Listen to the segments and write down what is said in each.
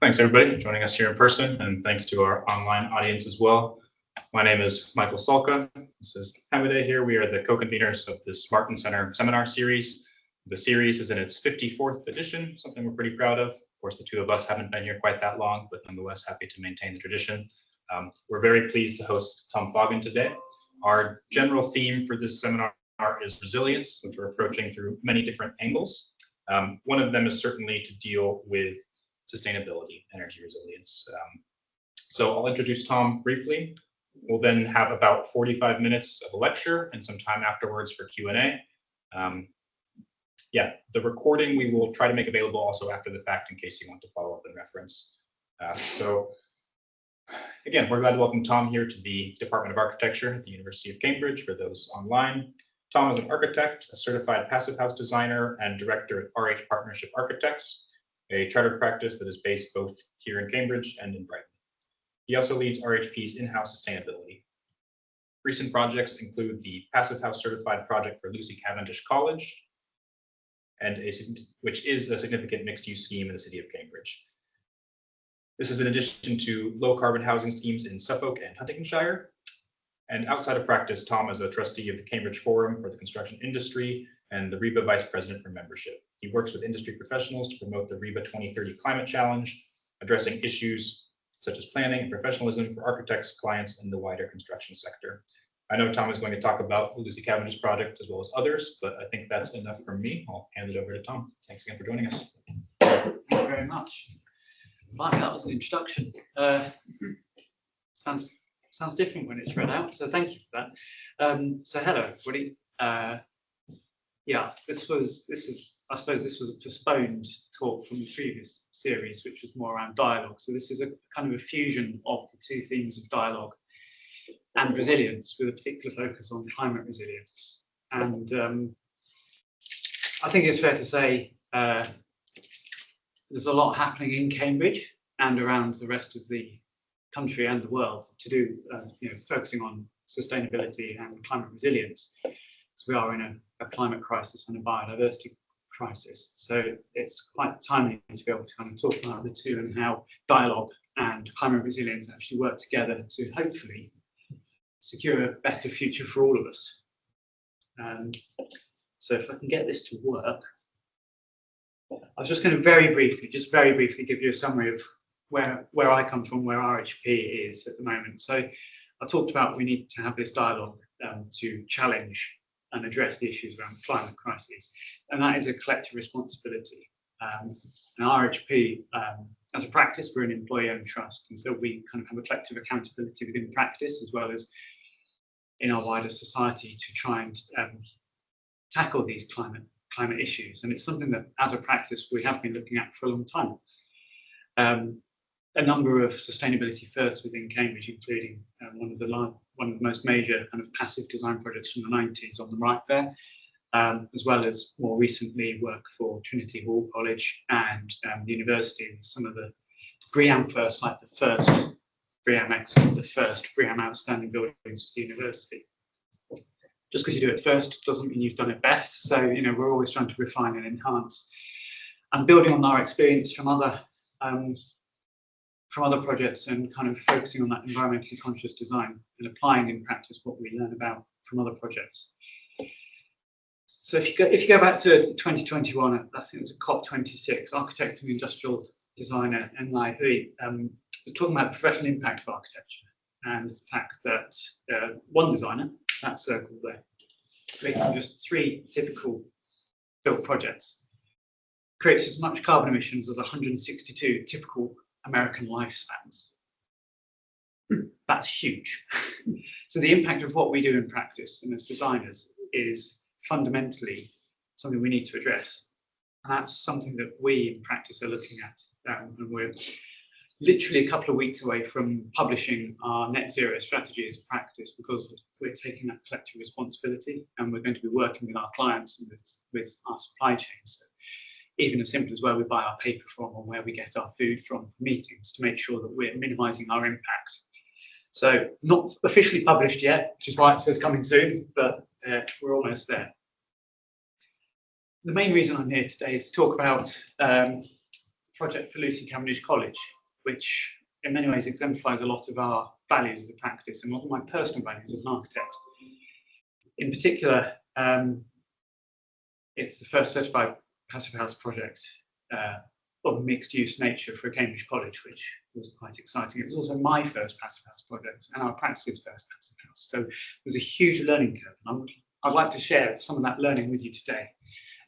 Thanks everybody for joining us here in person, and thanks to our online audience as well. My name is Michael Salka. This is Hamide here. We are the co-conveners of the Martin Center seminar series. The series is in its 54th edition, something we're pretty proud of. Of course, the two of us haven't been here quite that long, but nonetheless happy to maintain the tradition. We're very pleased to host Tom Foggin today. Our general theme for this seminar is resilience, which we're approaching through many different angles. One of them is certainly to deal with sustainability, energy resilience. So I'll introduce Tom briefly. We'll then have about 45 minutes of a lecture and some time afterwards for Q&A. Yeah, the recording we will try to make available also after the fact in case you want to follow up and reference. So again, we're glad to welcome Tom here to the Department of Architecture at the University of Cambridge for those online. Tom is an architect, a certified Passivhaus designer, and director at RH Partnership Architects, a chartered practice that is based both here in Cambridge and in Brighton. He also leads RHP's in-house sustainability. Recent projects include the Passivhaus certified project for Lucy Cavendish College, which is a significant mixed-use scheme in the city of Cambridge. This is in addition to low-carbon housing schemes in Suffolk and Huntingdonshire. And outside of practice, Tom is a trustee of the Cambridge Forum for the Construction Industry and the REBA Vice President for Membership. He works with industry professionals to promote the REBA 2030 Climate Challenge, addressing issues such as planning and professionalism for architects, clients, and the wider construction sector. I know Tom is going to talk about the Lucy Cavendish project as well as others, but I think that's enough from me. I'll hand it over to Tom. Thanks again for joining us. Thank you very much. Right, that was an introduction. Sounds different when it's read out, so thank you for that. So hello, everybody. Yeah, I suppose this was a postponed talk from the previous series, which was more around dialogue. So this is a kind of a fusion of the two themes of dialogue and resilience, with a particular focus on climate resilience. And I think it's fair to say there's a lot happening in Cambridge and around the rest of the country and the world to do, focusing on sustainability and climate resilience. So we are in a climate crisis and a biodiversity crisis. So it's quite timely to be able to kind of talk about the two and how dialogue and climate resilience actually work together to hopefully secure a better future for all of us. So if I can get this to work, I was just going to very briefly give you a summary of where I come from, where RHP is at the moment. So I talked about we need to have this dialogue to challenge and address the issues around the climate crisis, and that is a collective responsibility. And RHP, as a practice, we're an employee-owned trust, and so we kind of have a collective accountability within practice as well as in our wider society to try and tackle these climate issues. And it's something that, as a practice, we have been looking at for a long time. A number of sustainability firsts within Cambridge, including one of the most major kind of passive design projects from the 90s on the right there, as well as more recently work for Trinity Hall College and the university with some of the BREEAM firsts, like the first BREEAM Excellent, the first BREEAM Outstanding buildings for the university. Just because you do it first doesn't mean you've done it best. So, we're always trying to refine and enhance. And building on our experience from other projects and kind of focusing on that environmentally conscious design and applying in practice what we learn about from other projects. So if you go back to 2021, I think it was a COP26, architect and industrial designer Enlai Hui was talking about the professional impact of architecture and the fact that one designer, that circle there, making just 3 typical built projects, creates as much carbon emissions as 162 typical American lifespans. That's huge. So the impact of what we do in practice and as designers is fundamentally something we need to address. And that's something that we in practice are looking at. And we're literally a couple of weeks away from publishing our net zero strategy as a practice, because we're taking that collective responsibility and we're going to be working with our clients and with our supply chains. So even as simple as where we buy our paper from or where we get our food from for meetings, to make sure that we're minimising our impact. So not officially published yet, which is why it says coming soon, but we're almost there. The main reason I'm here today is to talk about project for Lucy Cavendish College, which in many ways exemplifies a lot of our values as a practice and one of my personal values as an architect. In particular, it's the first certified Passivhaus project of a mixed-use nature for Cambridge College, which was quite exciting. It was also my first Passivhaus project and our practice's first Passivhaus. So it was a huge learning curve. And I'd like to share some of that learning with you today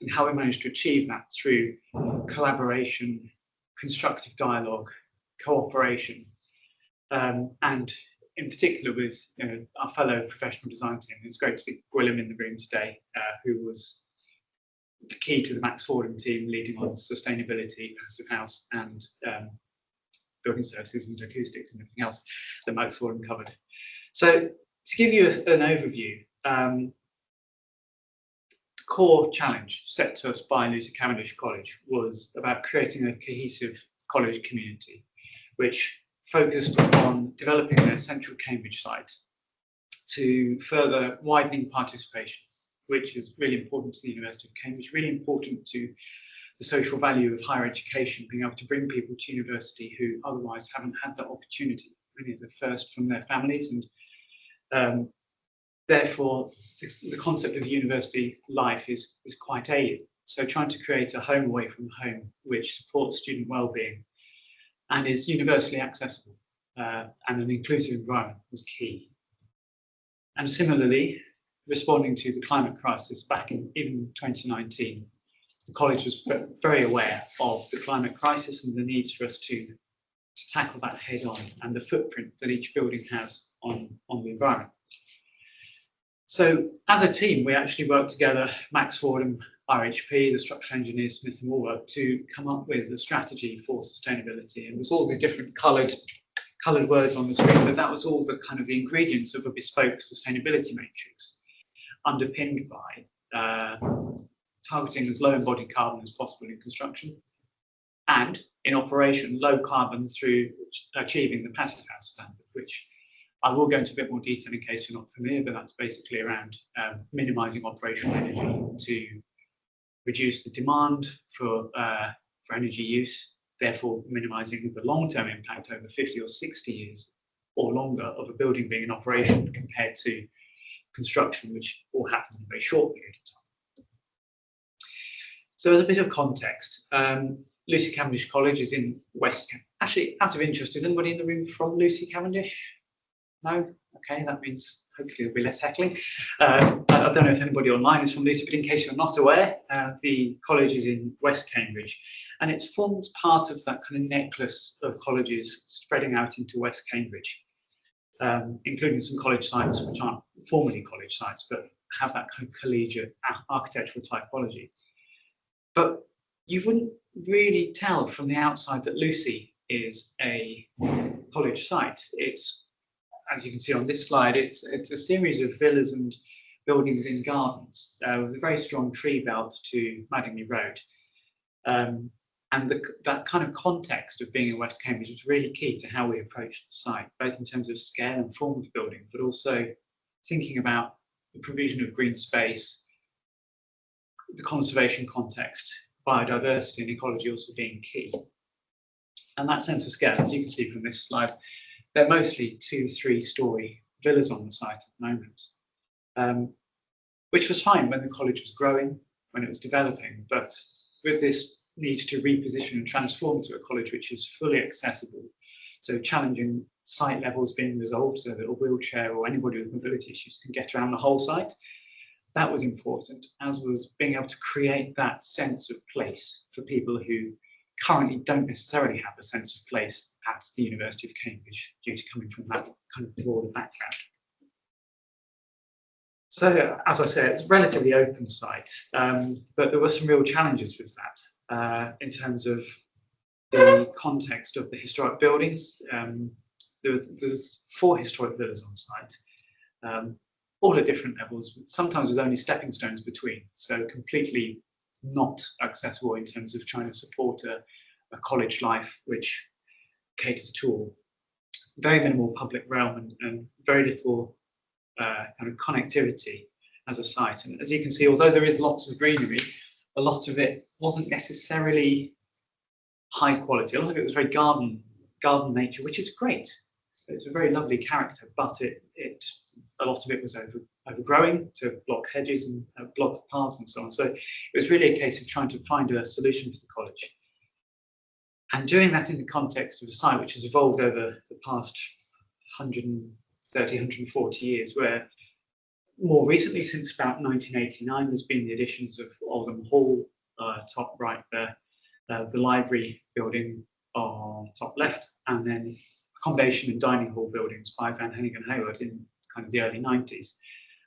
and how we managed to achieve that through collaboration, constructive dialogue, cooperation, and in particular with our fellow professional design team. It's great to see Gwilym in the room today, who was the key to the Max Foggin team leading on sustainability, Passivhaus, and building services and acoustics and everything else that Max Foggin covered. So to give you an overview, the core challenge set to us by Lucy Cavendish College was about creating a cohesive college community, which focused on developing their central Cambridge site to further widening participation, which is really important to the University of Cambridge, really important to the social value of higher education, being able to bring people to university who otherwise haven't had that opportunity. Many of the first from their families, and therefore the concept of university life is quite alien. So trying to create a home away from home which supports student well-being and is universally accessible and an inclusive environment was key. And similarly, responding to the climate crisis back in even 2019, the college was very aware of the climate crisis and the need for us to tackle that head on and the footprint that each building has on the environment. So as a team, we actually worked together, Max Foggin, RHP, the structural engineers, Smith and Woolworth, to come up with a strategy for sustainability. And there's all these different coloured words on the screen, but that was all the kind of the ingredients of a bespoke sustainability matrix, underpinned by targeting as low embodied carbon as possible in construction, and in operation, low carbon through achieving the Passivhaus standard, which I will go into a bit more detail in case you're not familiar, but that's basically around minimising operational energy to reduce the demand for energy use, therefore minimising the long-term impact over 50 or 60 years or longer of a building being in operation compared to construction, which all happens in a very short period of time. So as a bit of context, Lucy Cavendish College is in West Cambridge. Actually, out of interest, is anybody in the room from Lucy Cavendish? No? Okay, that means hopefully there'll be less heckling. I don't know if anybody online is from Lucy, but in case you're not aware, the college is in West Cambridge, and it forms part of that kind of necklace of colleges spreading out into West Cambridge, including some college sites which aren't formally college sites, but have that kind of collegiate architectural typology. But you wouldn't really tell from the outside that Lucy is a college site. It's, as you can see on this slide, it's a series of villas and buildings in gardens with a very strong tree belt to Madingley Road. And that kind of context of being in West Cambridge was really key to how we approached the site, both in terms of scale and form of building, but also thinking about the provision of green space, the conservation context, biodiversity and ecology also being key. And that sense of scale, as you can see from this slide, they're mostly 2-3 story villas on the site at the moment, which was fine when the college was growing, when it was developing, but with this need to reposition and transform to a college which is fully accessible, so challenging site levels being resolved so that a wheelchair or anybody with mobility issues can get around the whole site. That was important, as was being able to create that sense of place for people who currently don't necessarily have a sense of place at the University of Cambridge due to coming from that kind of broader background. So, as I said, it's a relatively open site, but there were some real challenges with that in terms of the context of the historic buildings. There's 4 historic villas on site, all at different levels, sometimes with only stepping stones between, so completely not accessible in terms of trying to support a college life which caters to all. Very minimal public realm and very little kind of connectivity as a site. And as you can see, although there is lots of greenery, a lot of it wasn't necessarily high quality. A lot of it was very garden nature, which is great. It's a very lovely character, but a lot of it was overgrowing to block hedges and block the paths and so on. So it was really a case of trying to find a solution for the college. And doing that in the context of a site which has evolved over the past 130, 140 years, where more recently, since about 1989, there's been the additions of Oldham Hall, top right there, the library building on top left, and then accommodation and dining hall buildings by Van Henning and Hayward in kind of the early 90s.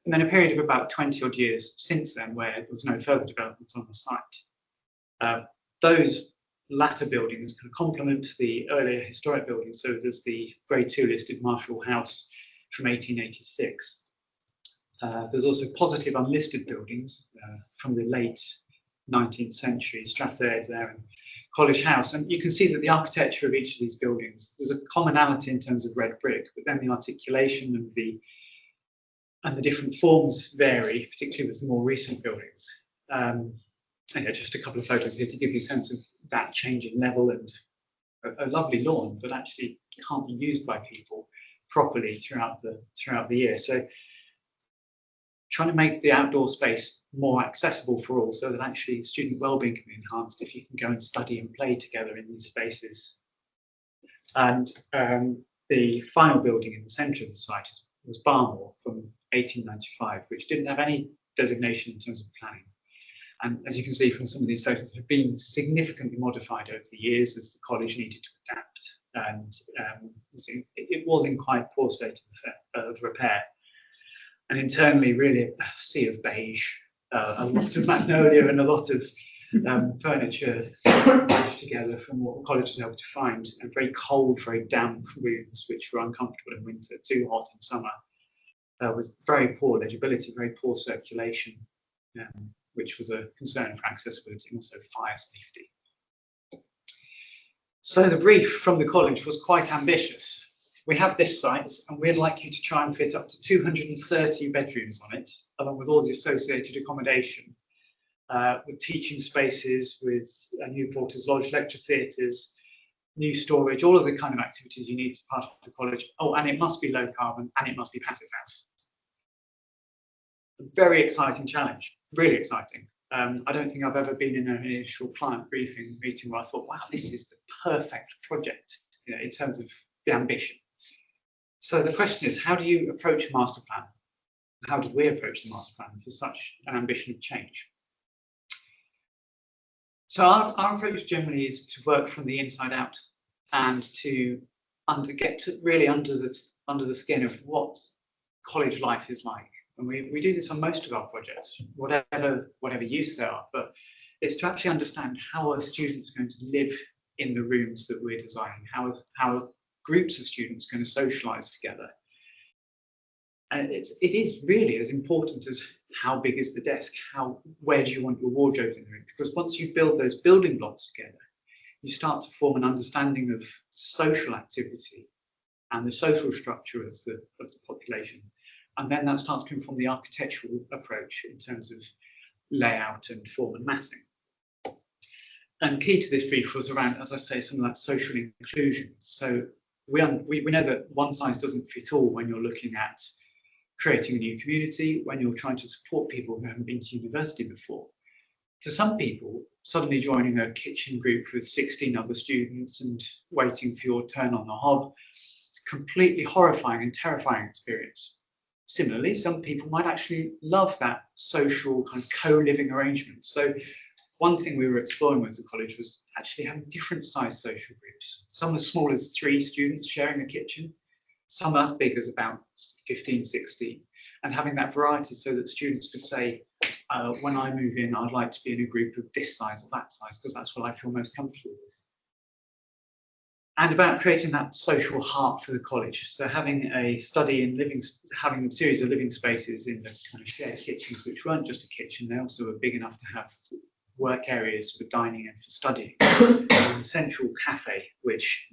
And then a period of about 20 odd years since then where there was no further development on the site. Those latter buildings kind of complement the earlier historic buildings. So there's the Grade 2 listed Marshall House from 1886. There's also positive unlisted buildings from the late 19th century, Strathayr there and College House. And you can see that the architecture of each of these buildings, there's a commonality in terms of red brick, but then the articulation and the different forms vary, particularly with the more recent buildings. Yeah, just a couple of photos here to give you a sense of that change in level, and a lovely lawn, but actually can't be used by people properly throughout the year. So trying to make the outdoor space more accessible for all, so that actually student wellbeing can be enhanced if you can go and study and play together in these spaces. And the final building in the centre of the site was Barmore from 1895, which didn't have any designation in terms of planning. And as you can see from some of these photos, have been significantly modified over the years as the college needed to adapt. And it was in quite poor state of repair. And internally, really a sea of beige, a lot of magnolia and a lot of furniture mashed together from what the college was able to find, and very cold, very damp rooms, which were uncomfortable in winter, too hot in summer, with very poor legibility, very poor circulation, which was a concern for accessibility and also fire safety. So the brief from the college was quite ambitious. We have this site, and we'd like you to try and fit up to 230 bedrooms on it, along with all the associated accommodation, with teaching spaces, with a new Porter's Lodge, lecture theatres, new storage, all of the kind of activities you need as part of the college. Oh, and it must be low carbon, and it must be Passivhaus. A very exciting challenge, really exciting. I don't think I've ever been in an initial client briefing meeting where I thought, wow, this is the perfect project, you know, in terms of the ambition. So the question is, how do you approach a master plan? How did we approach the master plan for such an ambition of change? So our approach generally is to work from the inside out and to get to really under the skin of what college life is like. And we do this on most of our projects, whatever use they are, but it's to actually understand how are students going to live in the rooms that we're designing, how groups of students going to socialize together. And it is really as important as how big is the desk, where do you want your wardrobes in the room? Because once you build those building blocks together, you start to form an understanding of social activity and the social structure of the population. And then that starts to inform the architectural approach in terms of layout and form and massing. And key to this brief was around, as I say, some of that social inclusion. So we know that one size doesn't fit all when you're looking at creating a new community, when you're trying to support people who haven't been to university before. For some people, suddenly joining a kitchen group with 16 other students and waiting for your turn on the hob, it's a completely horrifying and terrifying experience. Similarly, some people might actually love that social kind of co-living arrangement. So one thing we were exploring with the college was actually having different size social groups. Some as small as 3 students sharing a kitchen, some as big as about 15, 16, and having that variety so that students could say, when I move in, I'd like to be in a group of this size or that size, because that's what I feel most comfortable with. And about creating that social heart for the college. So having a study in having a series of living spaces in the kind of shared kitchens, which weren't just a kitchen, they also were big enough to have work areas for dining and for studying. And a central cafe, which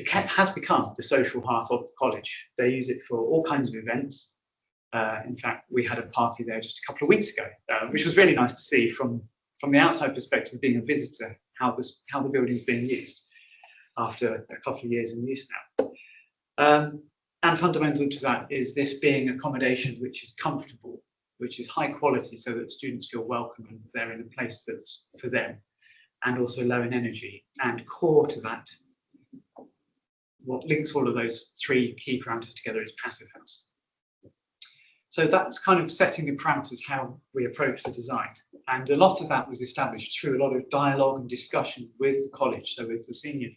has become the social heart of the college. They use it for all kinds of events. In fact, we had a party there just a couple of weeks ago, which was really nice to see from the outside perspective, being a visitor, how the building's being used after a couple of years in use now. And fundamental to that is this being accommodation which is comfortable, which is high quality, so that students feel welcome and they're in a place that's for them, and also low in energy. And core to that, what links all of those three key parameters together is Passivhaus. So that's kind of setting the parameters how we approach the design. And a lot of that was established through a lot of dialogue and discussion with the college, so with the senior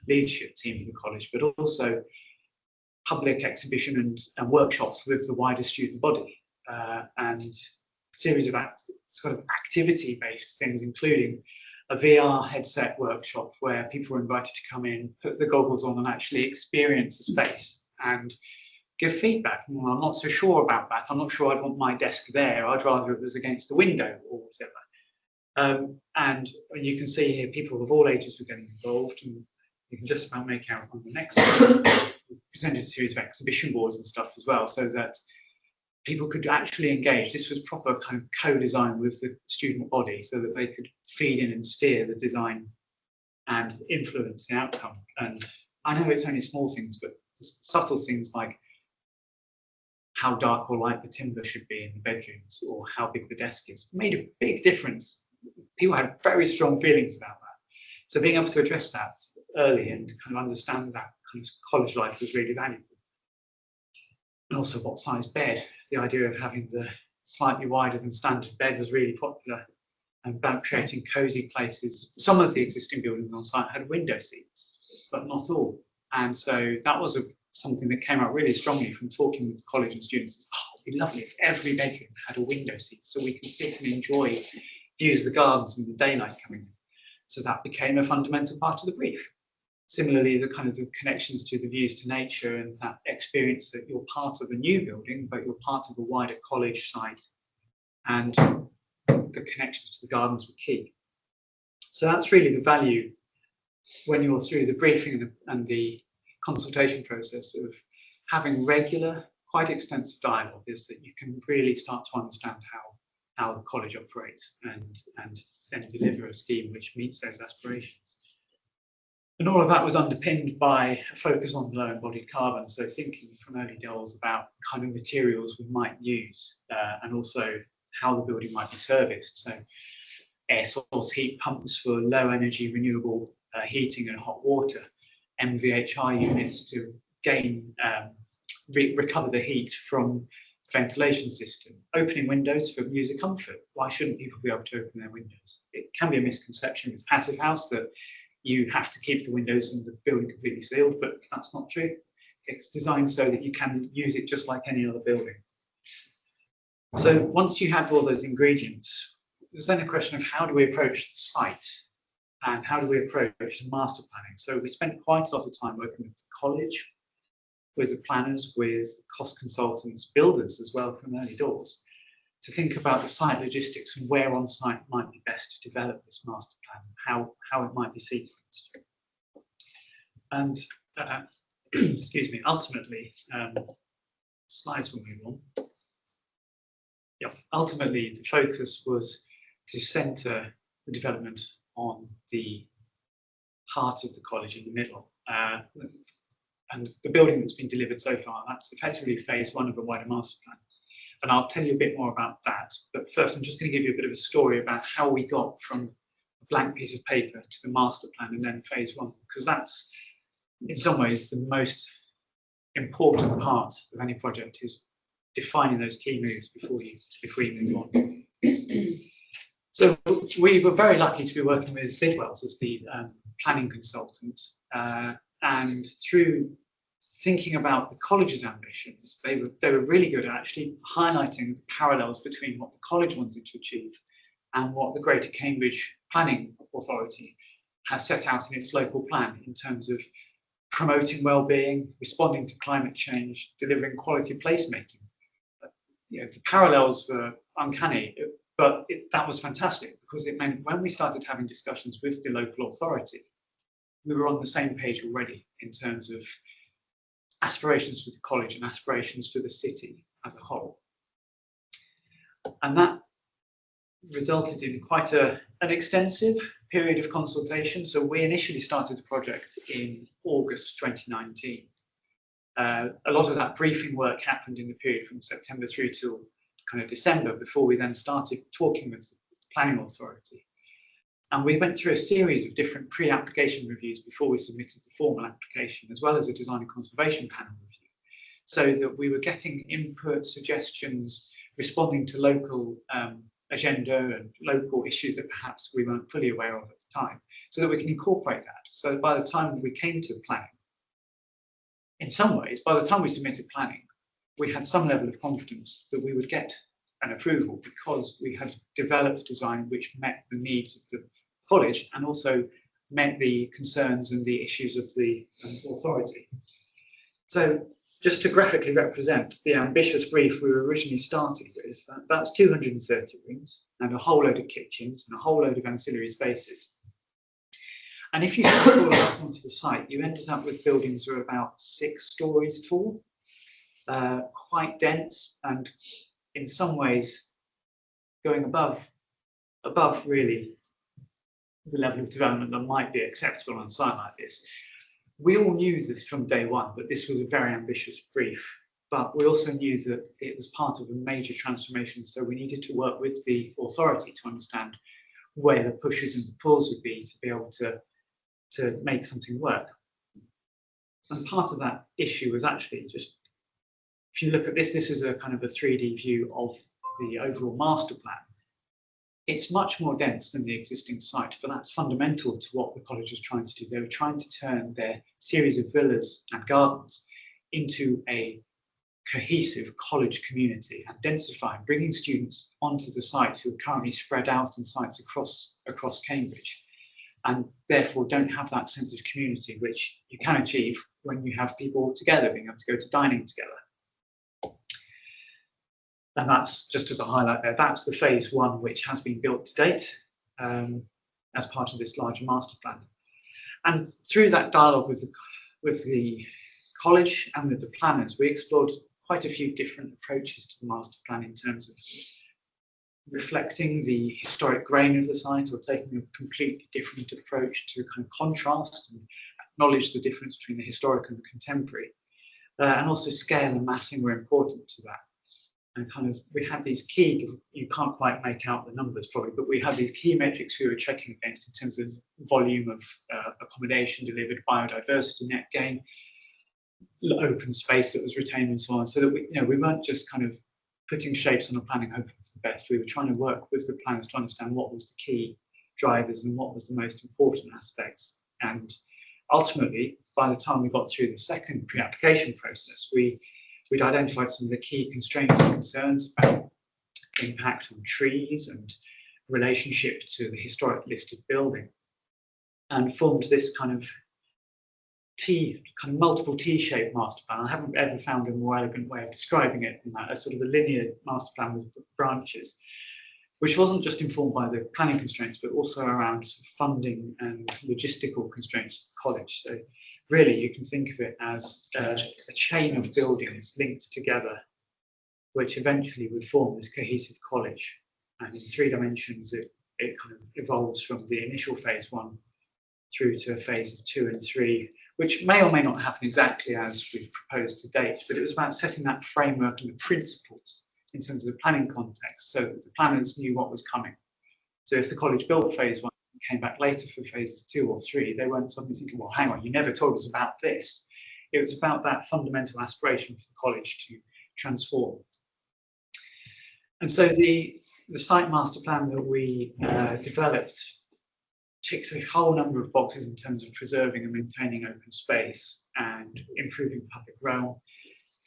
leadership team of the college, but also public exhibition and workshops with the wider student body, and a series of sort of activity-based things, including a VR headset workshop where people were invited to come in, put the goggles on and actually experience the space and give feedback. Well, I'm not so sure about that. I'm not sure I'd want my desk there. I'd rather it was against the window or whatever. And you can see here people of all ages were getting involved, and you can just about make out on the next one. We presented a series of exhibition boards and stuff as well, so that people could actually engage. This was proper kind of co-design with the student body, so that they could feed in and steer the design and influence the outcome. And I know it's only small things, but subtle things like how dark or light the timber should be in the bedrooms, or how big the desk is, made a big difference. People had very strong feelings about that. So being able to address that early and kind of understand that kind of college life was really valuable. And also what size bed. The idea of having the slightly wider than standard bed was really popular, and about creating cosy places. Some of the existing buildings on site had window seats, but not all. And so that was something that came out really strongly from talking with the college and students. Oh, it'd be lovely if every bedroom had a window seat so we can sit and enjoy views of the gardens and the daylight coming in. So that became a fundamental part of the brief. Similarly, the kind of the connections to the views to nature and that experience that you're part of a new building, but you're part of a wider college site, and the connections to the gardens were key. So that's really the value when you're through the briefing and the consultation process of having regular, quite extensive dialogue, is that you can really start to understand how the college operates and then deliver a scheme which meets those aspirations. And all of that was underpinned by a focus on low embodied carbon, so thinking from early doors about kind of materials we might use, and also how the building might be serviced. So air source heat pumps for low energy renewable heating and hot water, MVHR units to gain recover the heat from the ventilation system, opening windows for user comfort. Why shouldn't people be able to open their windows? It can be a misconception with Passivhaus that you have to keep the windows and the building completely sealed, but that's not true. It's designed so that you can use it just like any other building. So once you have all those ingredients, there's then a question of how do we approach the site and how do we approach the master planning. So we spent quite a lot of time working with the college, with the planners, with cost consultants, builders as well from early doors, to think about the site logistics and where on site might be best to develop this master plan, how it might be sequenced. And excuse me, ultimately, slides will move on. Yep. Ultimately, the focus was to centre the development on the heart of the college in the middle. And the building that's been delivered so far, that's effectively phase one of a wider master plan. And I'll tell you a bit more about that. But first, I'm just going to give you a bit of a story about how we got from a blank piece of paper to the master plan and then phase one, because that's, in some ways, the most important part of any project, is defining those key moves before you move on. So we were very lucky to be working with Bidwell's as the planning consultant, and through thinking about the college's ambitions, they were really good at actually highlighting the parallels between what the college wanted to achieve and what the Greater Cambridge Planning Authority has set out in its local plan in terms of promoting well-being, responding to climate change, delivering quality placemaking. You know, the parallels were uncanny, but that was fantastic, because it meant when we started having discussions with the local authority, we were on the same page already in terms of aspirations for the college and aspirations for the city as a whole. And that resulted in quite an extensive period of consultation. So we initially started the project in August 2019. A lot of that briefing work happened in the period from September through till kind of December, before we then started talking with the planning authority. And we went through a series of different pre-application reviews before we submitted the formal application, as well as a design and conservation panel review, so that we were getting input, suggestions, responding to local agenda and local issues that perhaps we weren't fully aware of at the time, so that we can incorporate that. So by the time we came to planning, in some ways, by the time we submitted planning, we had some level of confidence that we would get an approval, because we had developed a design which met the needs of the college and also met the concerns and the issues of the authority. So just to graphically represent the ambitious brief we were originally started with, that's 230 rooms and a whole load of kitchens and a whole load of ancillary spaces. And if you put all of that onto the site, you ended up with buildings that are about 6 stories tall, quite dense, and in some ways going above really the level of development that might be acceptable on a site like this. We all knew this from day one, that this was a very ambitious brief, but we also knew that it was part of a major transformation, so we needed to work with the authority to understand where the pushes and the pulls would be to be able to make something work. And part of that issue was actually just, if you look at this, this is a kind of a 3D view of the overall master plan. It's much more dense than the existing site, but that's fundamental to what the college was trying to do. They were trying to turn their series of villas and gardens into a cohesive college community and densifying, bringing students onto the site who are currently spread out in sites across Cambridge, and therefore don't have that sense of community which you can achieve when you have people together, being able to go to dining together. And that's, just as a highlight there, that's the phase 1 which has been built to date as part of this larger master plan. And through that dialogue with the college and with the planners, we explored quite a few different approaches to the master plan in terms of reflecting the historic grain of the site, or taking a completely different approach to kind of contrast and acknowledge the difference between the historic and the contemporary. And also scale and massing were important to that. And kind of, we had these key, you can't quite make out the numbers probably, but we had these key metrics we were checking against in terms of volume of accommodation delivered, biodiversity net gain, open space that was retained, and so on, so that we weren't just kind of putting shapes on a planning hoping for the best. We were trying to work with the planners to understand what was the key drivers and what was the most important aspects. And ultimately, by the time we got through the second pre-application process, we'd identified some of the key constraints and concerns about impact on trees and relationship to the historic listed building, and formed this kind of multiple T-shaped master plan. I haven't ever found a more elegant way of describing it than that, a sort of a linear master plan with branches, which wasn't just informed by the planning constraints, but also around funding and logistical constraints of the college. So really, you can think of it as a chain of buildings linked together, which eventually would form this cohesive college. And in 3 dimensions, it kind of evolves from the initial phase 1 through to phases 2 and 3, which may or may not happen exactly as we've proposed to date, but it was about setting that framework and the principles in terms of the planning context, so that the planners knew what was coming. So if the college built phase 1, came back later for phases 2 or 3, they weren't suddenly thinking, well, hang on, you never told us about this. It was about that fundamental aspiration for the college to transform. And so the site master plan that we developed ticked a whole number of boxes in terms of preserving and maintaining open space and improving public realm.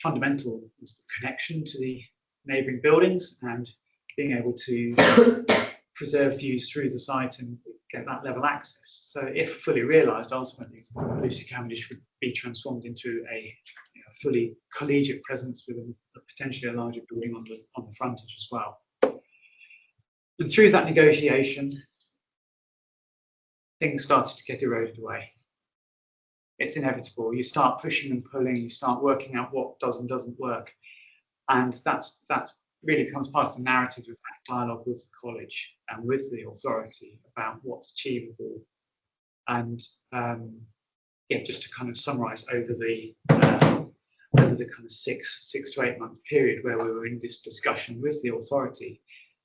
Fundamental was the connection to the neighbouring buildings and being able to preserve views through the site and get that level access. So if fully realised, ultimately, Lucy Cavendish would be transformed into a fully collegiate presence with a potentially a larger building on the frontage as well. And through that negotiation, things started to get eroded away. It's inevitable. You start pushing and pulling, you start working out what does and doesn't work. And that's really becomes part of the narrative of that dialogue with the college and with the authority about what's achievable. And yeah, just to kind of summarise over the kind of six to 8 month period where we were in this discussion with the authority,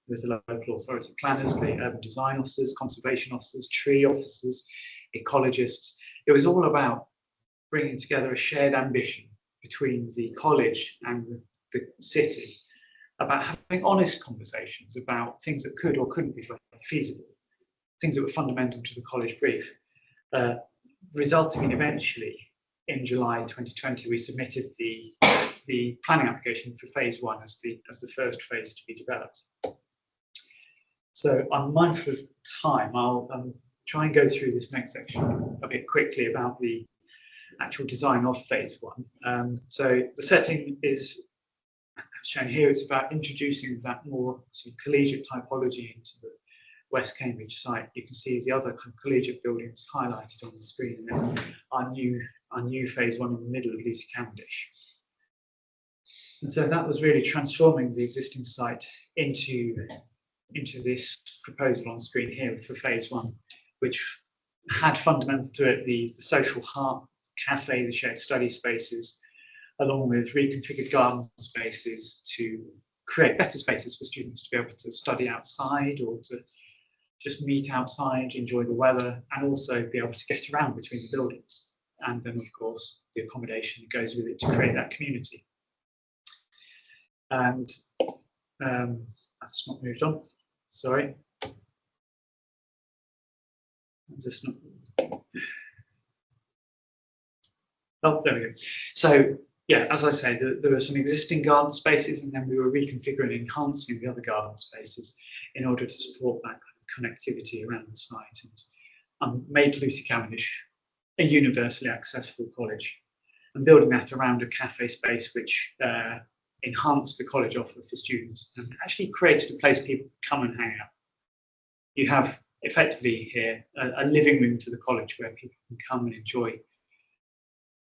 with the local authority planners, the urban design officers, conservation officers, tree officers, ecologists. It was all about bringing together a shared ambition between the college and the city about having honest conversations about things that could or couldn't be feasible, things that were fundamental to the college brief, resulting in eventually, in July 2020, we submitted the planning application for phase 1 as the first phase to be developed. So I'm mindful of time. I'll try and go through this next section a bit quickly about the actual design of phase 1. So the setting is shown here. It's about introducing that more sort of collegiate typology into the West Cambridge site. You can see the other kind of collegiate buildings highlighted on the screen, and then our new phase 1 in the middle of Lucy Cavendish. And so that was really transforming the existing site into this proposal on screen here for phase 1, which had fundamental to it the social heart, cafe, the shared study spaces, along with reconfigured garden spaces to create better spaces for students to be able to study outside or to just meet outside, enjoy the weather, and also be able to get around between the buildings. And then, of course, the accommodation that goes with it to create that community. And that's not moved on. Sorry. Just not. Oh, there we go. So, yeah, as I say, there were some existing garden spaces, and then we were reconfiguring and enhancing the other garden spaces in order to support that kind of connectivity around the site, and made Lucy Cavendish a universally accessible college, and building that around a cafe space which enhanced the college offer for students and actually created a place people come and hang out. You have effectively here a living room for the college where people can come and enjoy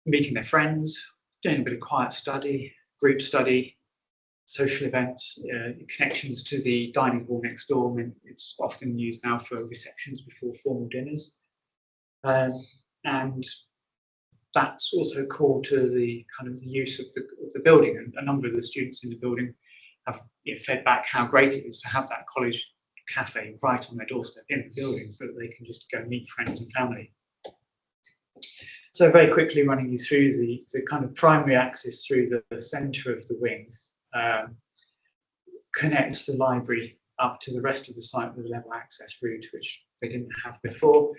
meeting their friends, doing a bit of quiet study, group study, social events, connections to the dining hall next door. I mean, it's often used now for receptions before formal dinners. And that's also core to the kind of the use of the building. And a number of the students in the building have fed back how great it is to have that college cafe right on their doorstep in the building so that they can just go meet friends and family. So very quickly running you through the kind of primary axis through the centre of the wing, connects the library up to the rest of the site with a level access route, which they didn't have before,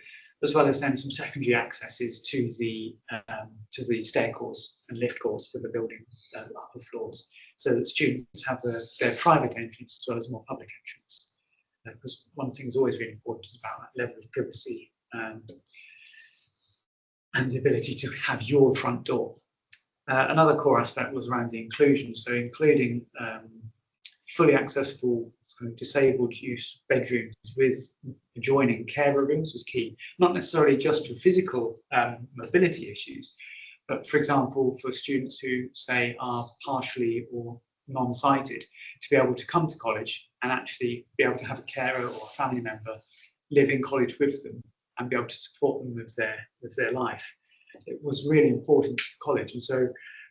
as well as then some secondary accesses to the stair course and lift course for the building upper floors, so that students have their private entrance as well as more public entrance. Because one thing is always really important is about that level of privacy and the ability to have your front door. Another core aspect was around the inclusion, so including fully accessible kind of disabled use bedrooms with adjoining carer rooms was key, not necessarily just for physical mobility issues, but for example, for students who say are partially or non-sighted, to be able to come to college and actually be able to have a carer or a family member live in college with them and be able to support them with their life. It was really important to the college, and so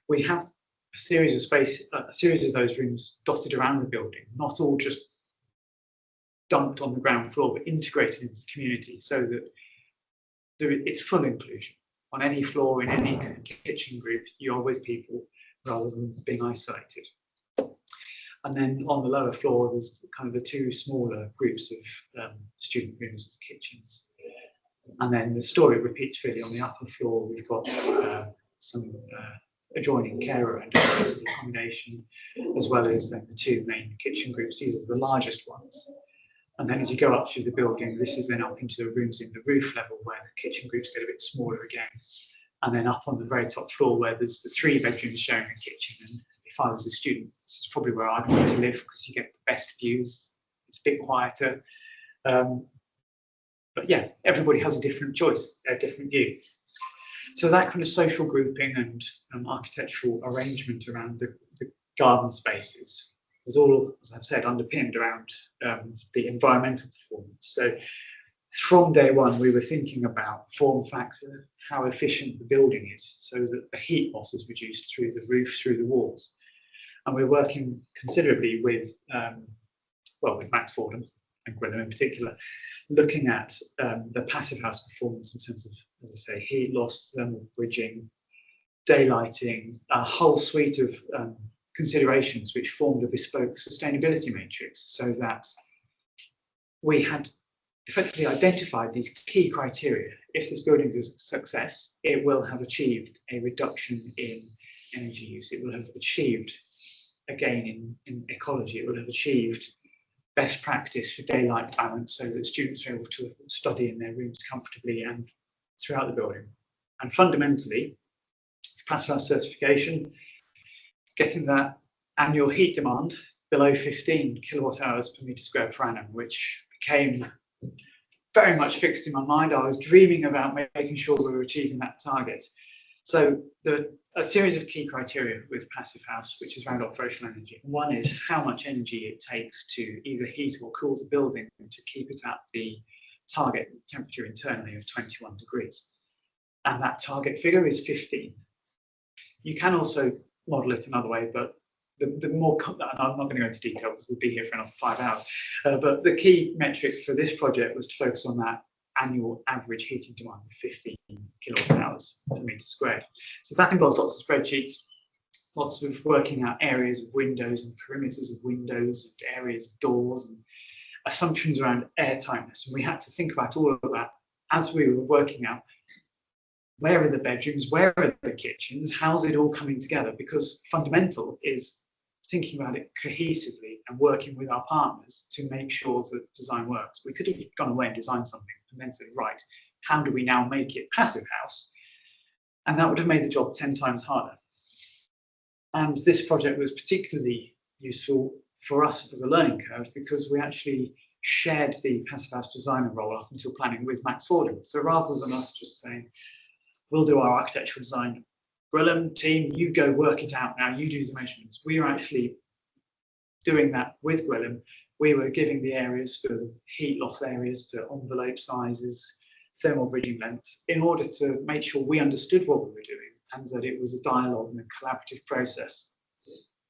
we have a series of those rooms dotted around the building, not all just dumped on the ground floor, but integrated into the community so that it's full inclusion. On any floor, in any kitchen group, you are with people rather than being isolated. And then on the lower floor, there's kind of the two smaller groups of student rooms as kitchens. And then the story repeats really on the upper floor. We've got some adjoining carer and accommodation, as well as then the two main kitchen groups. These are the largest ones. And then as you go up through the building, this is then up into the rooms in the roof level where the kitchen groups get a bit smaller again. And then up on the very top floor where there's the 3 bedrooms sharing a kitchen. And if I was a student, this is probably where I'd want to live because you get the best views. It's a bit quieter. But yeah, everybody has a different choice, a different view. So that kind of social grouping and architectural arrangement around the garden spaces was all, as I've said, underpinned around the environmental performance. So from day one, we were thinking about form factor, how efficient the building is, so that the heat loss is reduced through the roof, through the walls. And we're working considerably with, with Max Foggin and Gwilym in particular, looking at the Passivhaus performance in terms of, as I say, heat loss, thermal bridging, daylighting, a whole suite of considerations which formed a bespoke sustainability matrix, so that we had effectively identified these key criteria. If this building is a success, it will have achieved a reduction in energy use. It will have achieved a gain in ecology. It will have achieved best practice for daylight balance, so that students are able to study in their rooms comfortably and throughout the building. And fundamentally, Passivhaus certification, getting that annual heat demand below 15 kilowatt hours per metre square per annum, which became very much fixed in my mind. I was dreaming about making sure we were achieving that target. So there are a series of key criteria with Passivhaus, which is around operational energy. One is how much energy it takes to either heat or cool the building to keep it at the target temperature internally of 21 degrees. And that target figure is 15. You can also model it another way, but the more, and I'm not going to go into detail because we'll be here for another 5 hours, but the key metric for this project was to focus on that annual average heating demand of 15 kilowatt hours per metre squared. So that involves lots of spreadsheets, lots of working out areas of windows and perimeters of windows and areas of doors and assumptions around air tightness. And we had to think about all of that as we were working out where are the bedrooms, where are the kitchens, how's it all coming together? Because fundamental is thinking about it cohesively and working with our partners to make sure that design works. We could have gone away and designed something and then said, right, how do we now make it Passivhaus? And that would have made the job 10 times harder. And this project was particularly useful for us as a learning curve because we actually shared the Passivhaus designer role up until planning with Max Foggin. So rather than us just saying, we'll do our architectural design, Gwilym team, you go work it out now, you do the measurements. We were actually doing that with Gwilym. We were giving the areas for the heat loss areas, for envelope sizes, thermal bridging lengths, in order to make sure we understood what we were doing and that it was a dialogue and a collaborative process.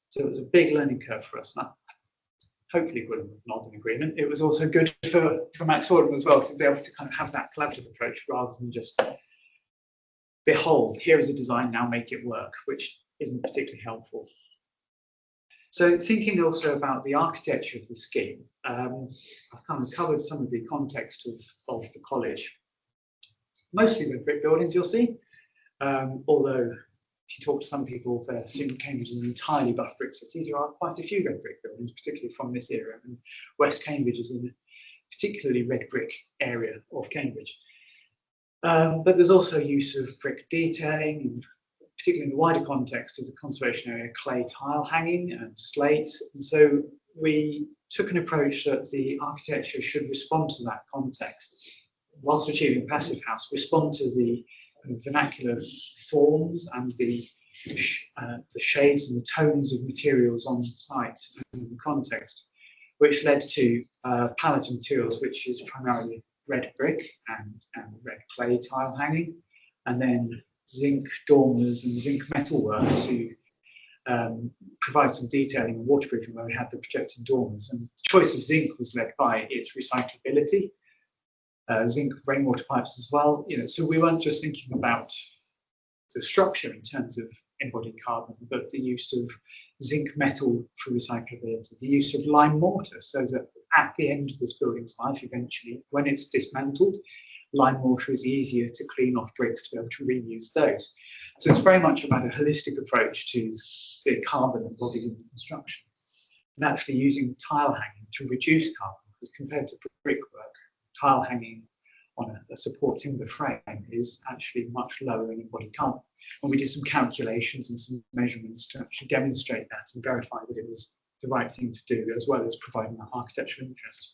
So it was a big learning curve for us. Now, hopefully Gwilym would nod in agreement. It was also good for Max Foggin as well to be able to kind of have that collaborative approach rather than just behold, here is a design, now make it work, which isn't particularly helpful. So thinking also about the architecture of the scheme, I've kind of covered some of the context of the college. Mostly red brick buildings, you'll see, although if you talk to some people, they assume Cambridge is an entirely buff brick city. There are quite a few red brick buildings, particularly from this era, and West Cambridge is in a particularly red brick area of Cambridge. But there's also use of brick detailing, and particularly in the wider context of the conservation area, clay tile hanging and slates. And so we took an approach that the architecture should respond to that context, whilst achieving Passivhaus, respond to the vernacular forms and the shades and the tones of materials on site and the context, which led to palette of materials, which is primarily red brick and red clay tile hanging, and then zinc dormers and zinc metalwork to provide some detailing and waterproofing where we had the projected dormers. And the choice of zinc was led by its recyclability, zinc rainwater pipes as well. So we weren't just thinking about the structure in terms of embodied carbon, but the use of zinc metal for recyclability, the use of lime mortar, so that at the end of this building's life, eventually, when it's dismantled, lime mortar is easier to clean off bricks to be able to reuse those. So it's very much about a holistic approach to the carbon embodied in the construction, and actually using tile hanging to reduce carbon, because compared to brickwork, tile hanging on a support timber frame is actually much lower in embodied carbon. And we did some calculations and some measurements to actually demonstrate that and verify that it was the right thing to do, as well as providing that architectural interest.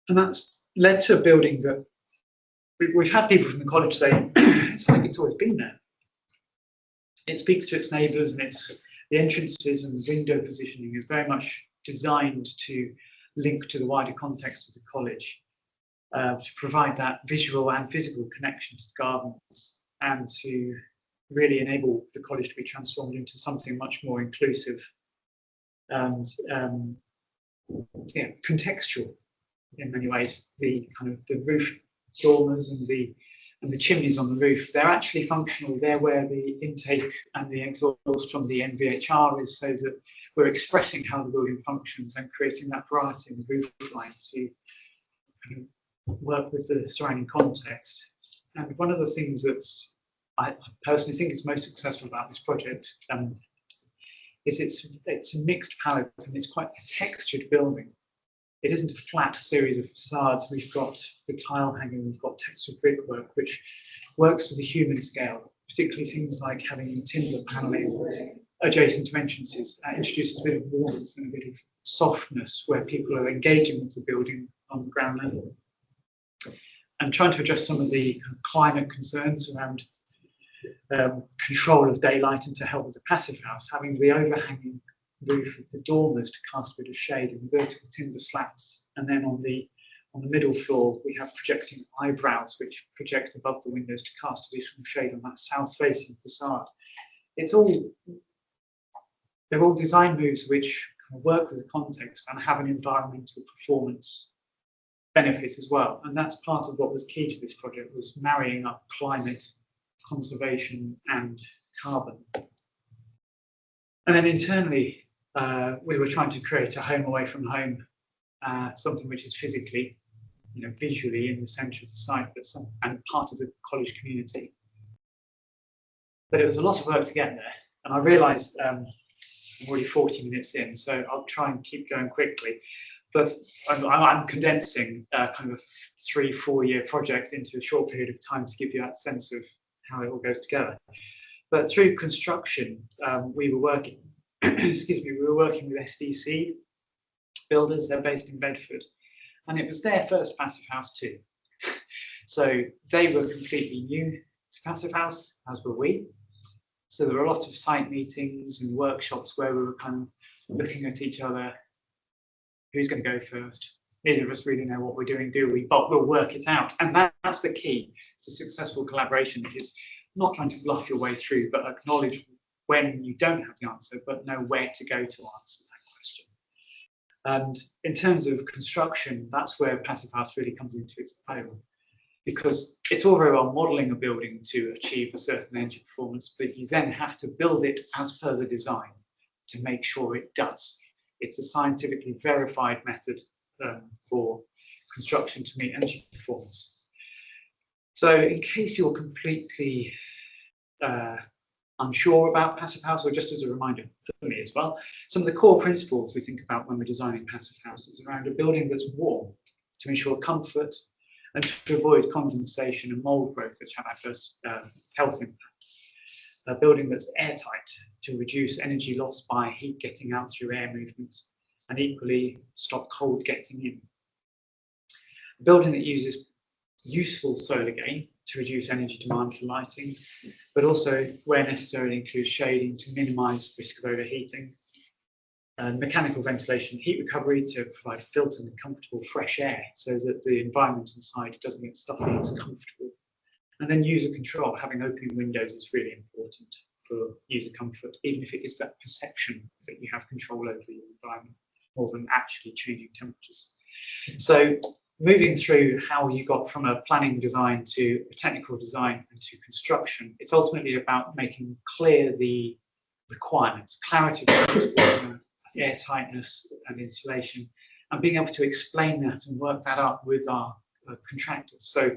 And that's led to a building that we've had people from the college say, it's like it's always been there. It speaks to its neighbours and The entrances and the window positioning is very much designed to link to the wider context of the college, to provide that visual and physical connection to the gardens, and to really enable the college to be transformed into something much more inclusive and contextual in many ways. The kind of the roof dormers and the chimneys on the roof, they're actually functional. They're where the intake and the exhaust from the NVHR is, so that we're expressing how the building functions and creating that variety in the roof line to kind of work with the surrounding context. And one of the things that I personally think is most successful about this project is it's a mixed palette, and it's quite a textured building. It isn't a flat series of facades. We've got the tile hanging, we've got textured brickwork, which works to the human scale, particularly things like having timber paneling adjacent to entrances. Introduces a bit of warmth and a bit of softness where people are engaging with the building on the ground level. And trying to address some of the climate concerns around control of daylight, and to help with the Passivhaus, having the overhanging roof of the dormers to cast a bit of shade, and the vertical timber slats. And then on the middle floor, we have projecting eyebrows which project above the windows to cast additional shade on that south-facing facade. They're all design moves which kind of work with the context and have an environmental performance benefit as well. And that's part of what was key to this project, was marrying up climate, conservation and carbon. And then internally, we were trying to create a home away from home, something which is physically, visually in the centre of the site, and part of the college community. But it was a lot of work to get there, and I realised I'm already 40 minutes in, so I'll try and keep going quickly. But I'm condensing kind of a 3-4 year project into a short period of time to give you that sense of how it all goes together. But through construction, we were working, we were working with SDC builders. They're based in Bedford, and it was their first Passivhaus too. So they were completely new to Passivhaus, as were we. So there were a lot of site meetings and workshops where we were kind of looking at each other. Who's going to go first? Neither of us really know what we're doing, do we? But we'll work it out. And that's the key to successful collaboration, is not trying to bluff your way through, but acknowledge when you don't have the answer, but know where to go to answer that question. And in terms of construction, that's where Passivhaus really comes into its own, because it's all very well modelling a building to achieve a certain energy performance, but you then have to build it as per the design to make sure it does. It's a scientifically verified method for construction to meet energy performance. So in case you're completely unsure about Passivhaus, or just as a reminder for me as well, some of the core principles we think about when we're designing Passivhaus is around a building that's warm to ensure comfort and to avoid condensation and mold growth, which have adverse health impacts. A building that's airtight to reduce energy loss by heat getting out through air movements, and equally stop cold getting in. A building that uses useful solar gain to reduce energy demand for lighting, but also where necessary includes shading to minimise risk of overheating. And mechanical ventilation, heat recovery to provide filtered and comfortable fresh air so that the environment inside doesn't get stuffy, it's comfortable. And then user control, having opening windows is really important for user comfort, even if it is that perception that you have control over your environment more than actually changing temperatures. So moving through how you got from a planning design to a technical design and to construction, it's ultimately about making clear the requirements, clarity of air tightness and insulation, and being able to explain that and work that up with our contractors. So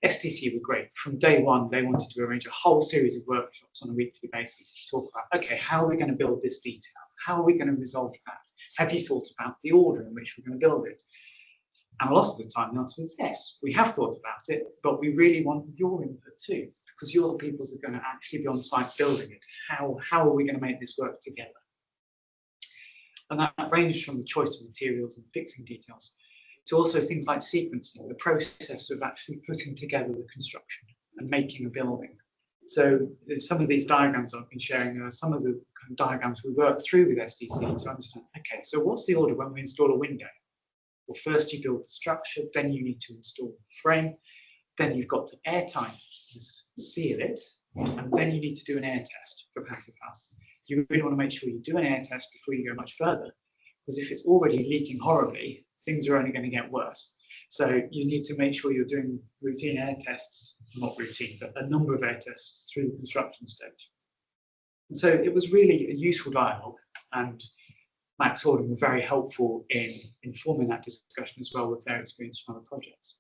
SDC were great. From day one, they wanted to arrange a whole series of workshops on a weekly basis to talk about, okay, how are we going to build this detail? How are we going to resolve that? Have you thought about the order in which we're going to build it? And a lot of the time, the answer was yes, we have thought about it, but we really want your input too, because you're the people that are going to actually be on site building it. How are we going to make this work together? And that ranged from the choice of materials and fixing details to also things like sequencing, the process of actually putting together the construction and making a building. So some of these diagrams I've been sharing are some of the kind of diagrams we worked through with SDC to understand, okay, so what's the order when we install a window? Well, first you build the structure, then you need to install the frame, then you've got to airtight, seal it, and then you need to do an air test for Passivhaus. You really want to make sure you do an air test before you go much further, because if it's already leaking horribly, things are only going to get worse. So you need to make sure you're doing routine air tests, not routine, but a number of air tests through the construction stage. And so it was really a useful dialogue, and Max Horden were very helpful in informing that discussion as well with their experience from other projects.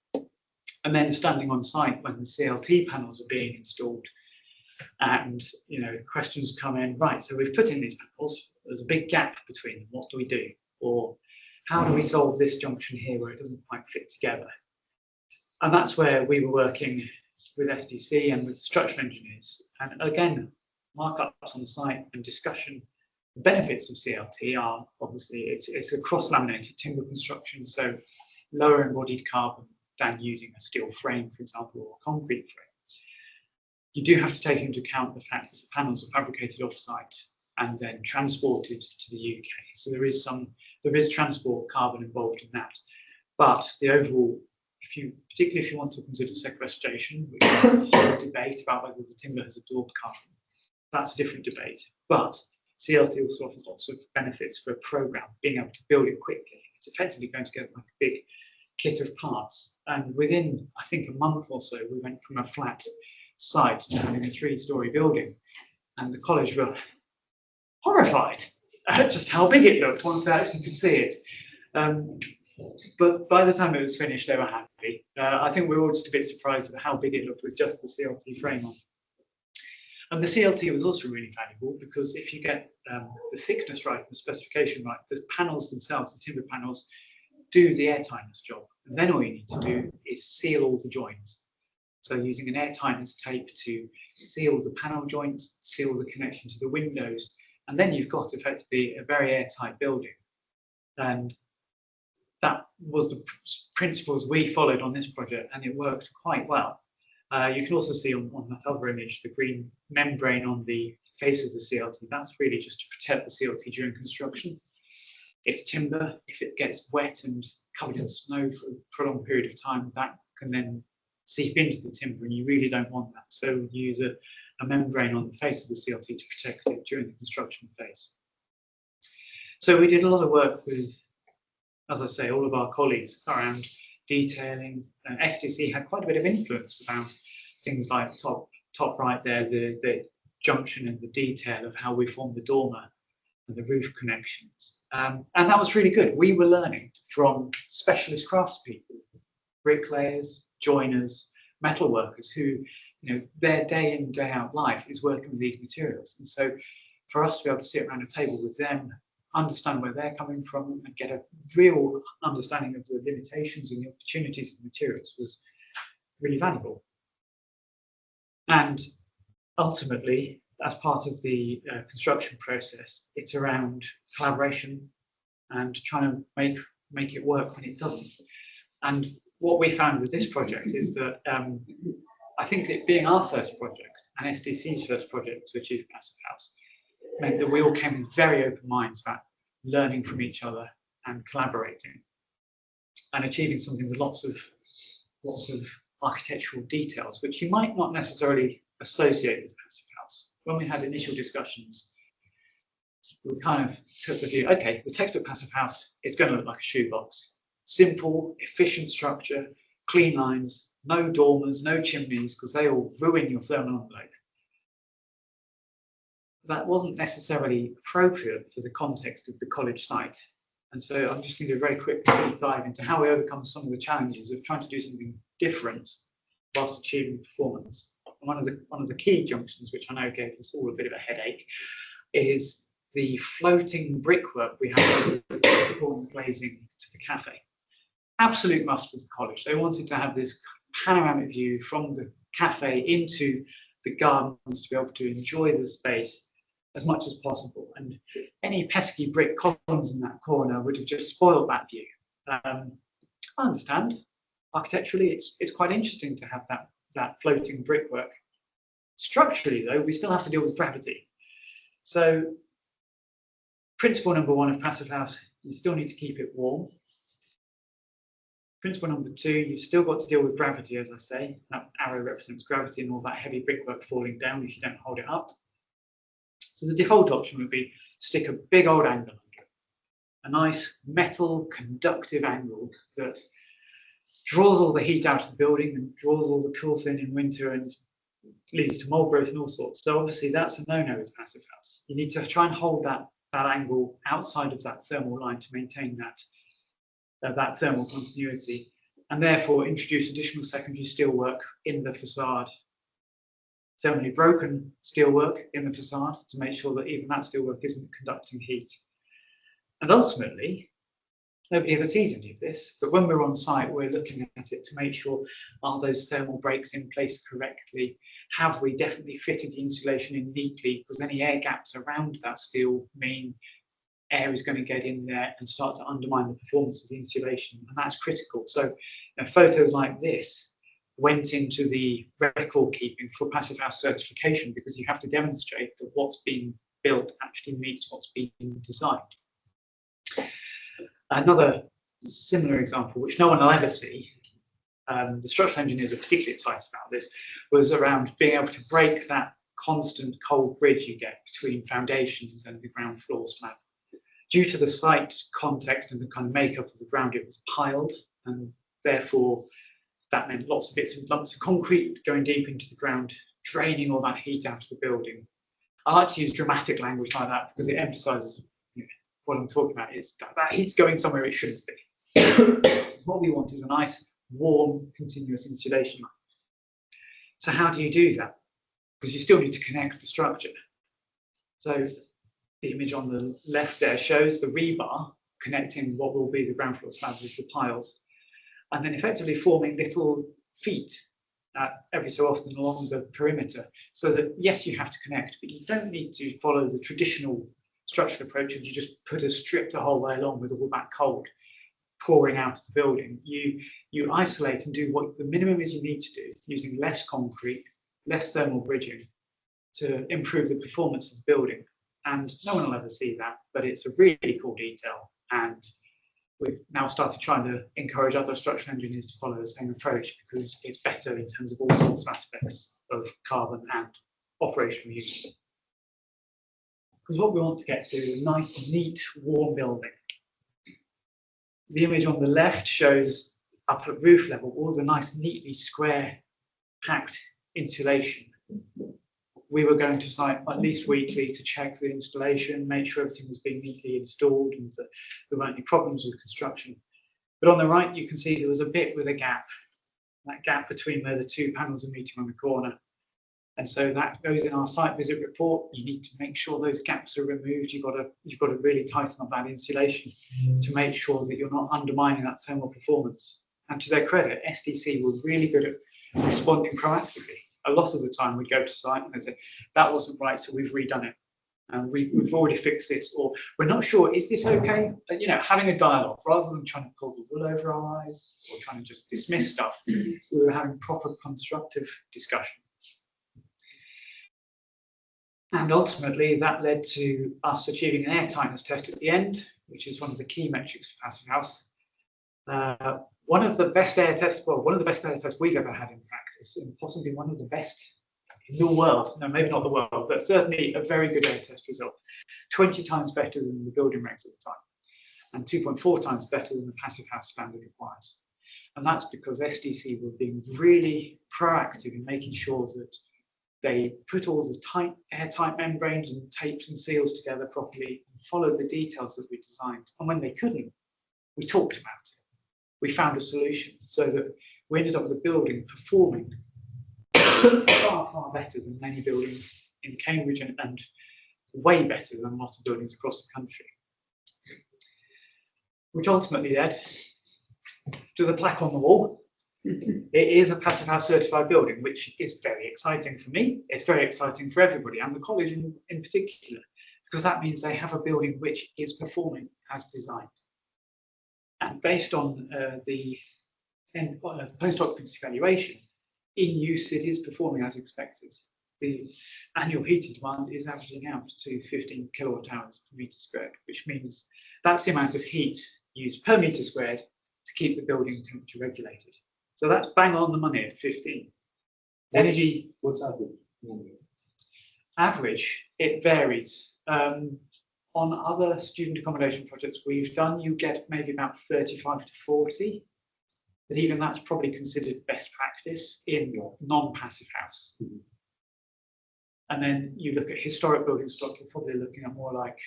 And then standing on site when the CLT panels are being installed, and questions come in, right, so we've put in these panels, there's a big gap between them, what do we do? Or how do we solve this junction here where it doesn't quite fit together? And that's where we were working with SDC and with structural engineers. And again, markups on site and discussion. The benefits of CLT are obviously it's a cross-laminated timber construction, so lower embodied carbon than using a steel frame, for example, or a concrete frame. You do have to take into account the fact that the panels are fabricated off-site and then transported to the UK. So there is transport carbon involved in that. But the overall, particularly if you want to consider sequestration, which is a whole debate about whether the timber has absorbed carbon, that's a different debate. But CLT also offers lots of benefits for a program, being able to build it quickly. It's effectively going together like a big kit of parts. And within, I think, a month or so, we went from a flat site to having a 3-story building. And the college were horrified at just how big it looked once they actually could see it. But by the time it was finished, they were happy. I think we were all just a bit surprised at how big it looked with just the CLT frame on. And the CLT was also really valuable because if you get the thickness right, the specification right, the panels themselves, the timber panels, do the airtightness job. And then all you need to do is seal all the joints. So using an airtightness tape to seal the panel joints, seal the connection to the windows, and then you've got effectively a very airtight building. And that was the principles we followed on this project, and it worked quite well. You can also see on that other image, the green membrane on the face of the CLT. That's really just to protect the CLT during construction. It's timber. If it gets wet and covered in snow for a prolonged period of time, that can then seep into the timber, and you really don't want that. So you use a membrane on the face of the CLT to protect it during the construction phase. So we did a lot of work with, as I say, all of our colleagues around detailing. SDC had quite a bit of influence around things like top right there, the junction and the detail of how we form the dormer and the roof connections. And that was really good. We were learning from specialist craftspeople, bricklayers, joiners, metal workers who, their day in, day out life is working with these materials. And so for us to be able to sit around a table with them, understand where they're coming from, and get a real understanding of the limitations and the opportunities of the materials was really valuable. And ultimately, as part of the construction process, it's around collaboration and trying to make it work when it doesn't. And what we found with this project is that I think it being our first project and SDC's first project to achieve Passivhaus meant that we all came with very open minds about learning from each other and collaborating and achieving something with lots of architectural details, which you might not necessarily associate with Passivhaus. When we had initial discussions, we kind of took the view, okay, the textbook Passivhaus is going to look like a shoebox. Simple, efficient structure, clean lines, no dormers, no chimneys, because they all ruin your thermal envelope. That wasn't necessarily appropriate for the context of the college site. And so I'm just going to do a very quick deep dive into how we overcome some of the challenges of trying to do something different whilst achieving performance. And one of the key junctions, which I know gave us all a bit of a headache, is the floating brickwork we have to perform glazing to the cafe. Absolute must with the college. They wanted to have this panoramic view from the cafe into the gardens to be able to enjoy the space as much as possible. And any pesky brick columns in that corner would have just spoiled that view. I understand. Architecturally, it's quite interesting to have that floating brickwork. Structurally, though, we still have to deal with gravity. So principle number 1 of Passivhaus, you still need to keep it warm. Principle number 2, you've still got to deal with gravity, as I say. That arrow represents gravity and all that heavy brickwork falling down if you don't hold it up. So the default option would be stick a big old angle under it. A nice metal conductive angle that draws all the heat out of the building and draws all the cools in winter and leads to mold growth and all sorts. So obviously that's a no-no with Passivhaus. You need to try and hold that angle outside of that thermal line to maintain that thermal continuity, and therefore introduce additional secondary steelwork in the facade, thermally broken steelwork in the facade to make sure that even that steelwork isn't conducting heat. And ultimately, nobody ever sees any of this, but when we're on site, we're looking at it to make sure, are those thermal breaks in place correctly? Have we definitely fitted the insulation in neatly? Because any air gaps around that steel mean air is going to get in there and start to undermine the performance of the insulation, and that's critical. So photos like this went into the record keeping for Passivhaus certification because you have to demonstrate that what's being built actually meets what's being designed. Another similar example, which no one will ever see, the structural engineers are particularly excited about this, was around being able to break that constant cold bridge you get between foundations and the ground floor slab. Due to the site context and the kind of makeup of the ground, it was piled, and therefore that meant lots of bits of lumps of concrete going deep into the ground, draining all that heat out of the building. I like to use dramatic language like that because it emphasises what I'm talking about is that heat's going somewhere it shouldn't be. What we want is a nice, warm, continuous insulation line. So how do you do that? Because you still need to connect the structure. So the image on the left there shows the rebar connecting what will be the ground floor slab with the piles, and then effectively forming little feet every so often along the perimeter, so that yes, you have to connect, but you don't need to follow the traditional structural approach and you just put a strip the whole way along with all that cold pouring out of the building. You isolate and do what the minimum is you need to do, using less concrete, less thermal bridging to improve the performance of the building. And no one will ever see that, but it's a really cool detail. And we've now started trying to encourage other structural engineers to follow the same approach because it's better in terms of all sorts of aspects of carbon and operational use. Because what we want to get to is a nice, neat, warm building. The image on the left shows up at roof level all the nice, neatly square packed insulation. We were going to site at least weekly to check the installation, make sure everything was being neatly installed and that there weren't any problems with construction. But on the right, you can see there was a bit with a gap, that gap between where the two panels are meeting on the corner. And so that goes in our site visit report. You need to make sure those gaps are removed. You've got to really tighten up that insulation to make sure that you're not undermining that thermal performance. And to their credit, SDC were really good at responding proactively. A lot of the time we'd go to site and they'd say, that wasn't right, so we've redone it. And we've already fixed this, or we're not sure, is this okay? But, having a dialogue rather than trying to pull the wool over our eyes or trying to just dismiss stuff, we were having proper constructive discussion. And ultimately, that led to us achieving an air tightness test at the end, which is one of the key metrics for Passivhaus. One of the best air tests we've ever had in practice, and possibly one of the best in the world. No, maybe not the world, but certainly a very good air test result. 20 times better than the building regs at the time, and 2.4 times better than the Passivhaus standard requires. And that's because SDC were being really proactive in making sure that they put all the airtight membranes and tapes and seals together properly and followed the details that we designed. And when they couldn't, we talked about it. We found a solution so that we ended up with a building performing far, far better than many buildings in Cambridge and way better than a lot of buildings across the country. Which ultimately led to the plaque on the wall. It is a Passivhaus certified building, which is very exciting for me. It's very exciting for everybody, and the college in particular, because that means they have a building which is performing as designed. And based on the post-occupancy valuation, in use it is performing as expected. the annual heating demand is averaging out to 15 kilowatt hours per metre squared, which means that's the amount of heat used per metre squared to keep the building temperature regulated. So that's bang on the money at 15. What's average? Average, it varies. On other student accommodation projects we've done, you get maybe about 35 to 40. But even that's probably considered best practice in non-passive house. Mhm. And then you look at historic building stock, you're probably looking at more like,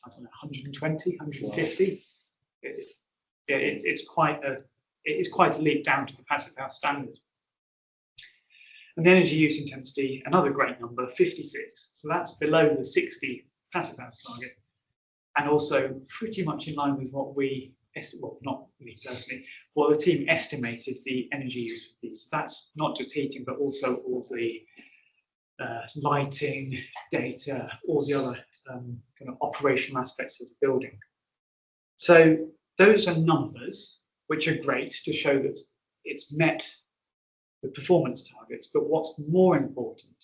I don't know, 120, 150. It's quite a leap down to the passive house standard. And the energy use intensity, another great number, 56. So that's below the 60 passive house target, and also pretty much in line with what we, well, not me personally, what the team estimated the energy use would be. So that's not just heating, but also all the lighting, data, all the other kind of operational aspects of the building. So those are numbers which are great to show that it's met the performance targets. But what's more important,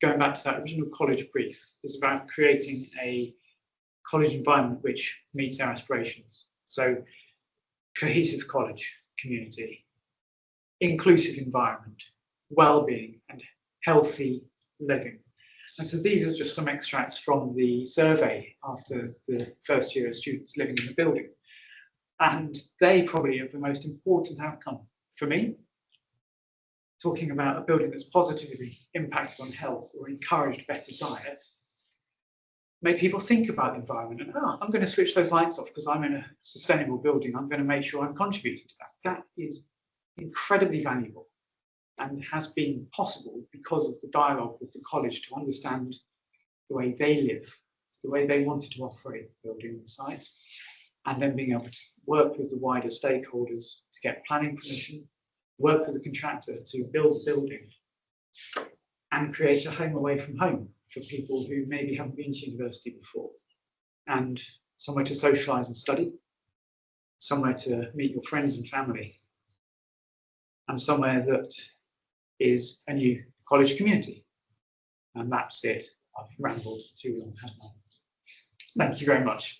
going back to that original college brief, is about creating a college environment which meets their aspirations. So cohesive college community, inclusive environment, well-being and healthy living. And so these are just some extracts from the survey after the first year of students living in the building. And they probably are the most important outcome for me. Talking about a building that's positively impacted on health or encouraged better diet, make people think about the environment and, I'm going to switch those lights off because I'm in a sustainable building. I'm going to make sure I'm contributing to that. That is incredibly valuable and has been possible because of the dialogue with the college to understand the way they live, the way they wanted to operate the building and the site, and then being able to work with the wider stakeholders to get planning permission, work with the contractor to build the building, and create a home away from home for people who maybe haven't been to university before, and somewhere to socialise and study, somewhere to meet your friends and family, and somewhere that is a new college community. And that's it. I've rambled too long, haven't I? Thank you very much.